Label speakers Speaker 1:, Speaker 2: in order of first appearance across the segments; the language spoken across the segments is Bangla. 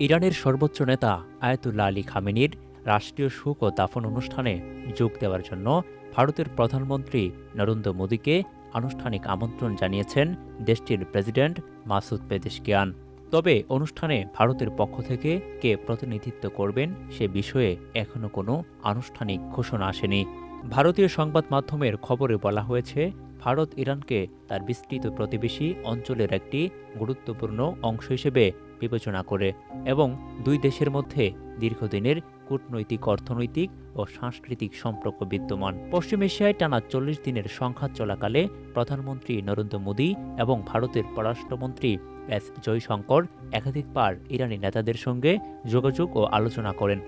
Speaker 1: ইরানের সর্বোচ্চ নেতা আয়াতুল্লাহ আলী খামেনির রাষ্ট্রীয় শোক ও দাফন অনুষ্ঠানে যোগ দেওয়ার জন্য ভারতের প্রধানমন্ত্রী নরেন্দ্র মোদীকে আনুষ্ঠানিক আমন্ত্রণ জানিয়েছেন দেশটির প্রেসিডেন্ট মাসুদ পেজেশকিয়ান। তবে অনুষ্ঠানে ভারতের পক্ষ থেকে কে প্রতিনিধিত্ব করবেন সে বিষয়ে এখনও কোনো আনুষ্ঠানিক ঘোষণা আসেনি। ভারতীয় সংবাদ মাধ্যমের খবরে বলা হয়েছে, ভারত ইরানকে তার বিস্তৃত প্রতিবেশী অঞ্চলের একটি গুরুত্বপূর্ণ অংশ হিসেবে বিবেচনা করে এবং দুই দেশের মধ্যে দীর্ঘদিনের কূটনৈতিক, অর্থনৈতিক ও সাংস্কৃতিক সম্পর্ক বিদ্যমান। পশ্চিম এশিয়ায় টানা ৪০ দিনের সংঘাত চলাকালে প্রধানমন্ত্রী নরেন্দ্র মোদী এবং ভারতের পররাষ্ট্রমন্ত্রী এস জয়শঙ্কর একাধিকবার ইরানি নেতাদের সঙ্গে যোগাযোগ ও আলোচনা করেন।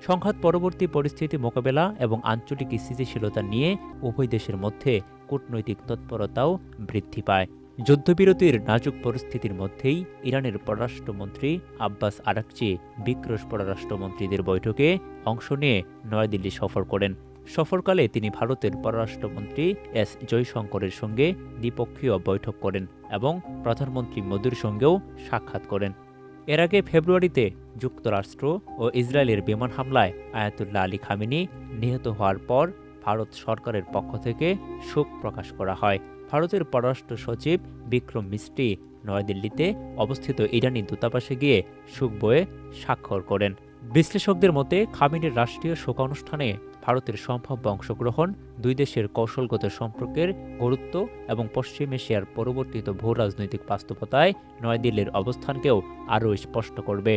Speaker 1: সংঘাত পরবর্তী পরিস্থিতি মোকাবেলা এবং আঞ্চলিক স্থিতিশীলতা নিয়ে উভয় দেশের মধ্যে কূটনৈতিক তৎপরতাও বৃদ্ধি পায়। যুদ্ধবিরতির নাজুক পরিস্থিতির মধ্যেই ইরানের পররাষ্ট্রমন্ত্রী আব্বাস আরাকচি বিক্রস পররাষ্ট্রমন্ত্রীদের বৈঠকে অংশ নিয়ে নয়াদিল্লি সফর করেন। সফরকালে তিনি ভারতের পররাষ্ট্রমন্ত্রী এস জয়শঙ্করের সঙ্গে দ্বিপক্ষীয় বৈঠক করেন এবং প্রধানমন্ত্রী মোদীর সঙ্গেও সাক্ষাৎ করেন। এর আগে ফেব্রুয়ারিতে যুক্তরাষ্ট্র ও ইসরায়েলের বিমান হামলায় আয়াতুল্লাহ আলী খামেনি নিহত হওয়ার পর ভারত সরকারের পক্ষ থেকে শোক প্রকাশ করা হয়। ভারতের পররাষ্ট্র সচিব বিক্রম মিস্ত্রি নয়াদিল্লিতে অবস্থিত ইরানি দূতাবাসে গিয়ে শোক বইয়ে স্বাক্ষর করেন। বিশ্লেষকদের মতে, খামেনির রাষ্ট্রীয় শোকানুষ্ঠানে ভারতের সম্ভাব্য অংশগ্রহণ দুই দেশের কৌশলগত সম্পর্কের গুরুত্ব এবং পশ্চিম এশিয়ার পরিবর্তিত ভূ রাজনৈতিক বাস্তবতায় নয়াদিল্লির অবস্থানকেও আরও স্পষ্ট করবে।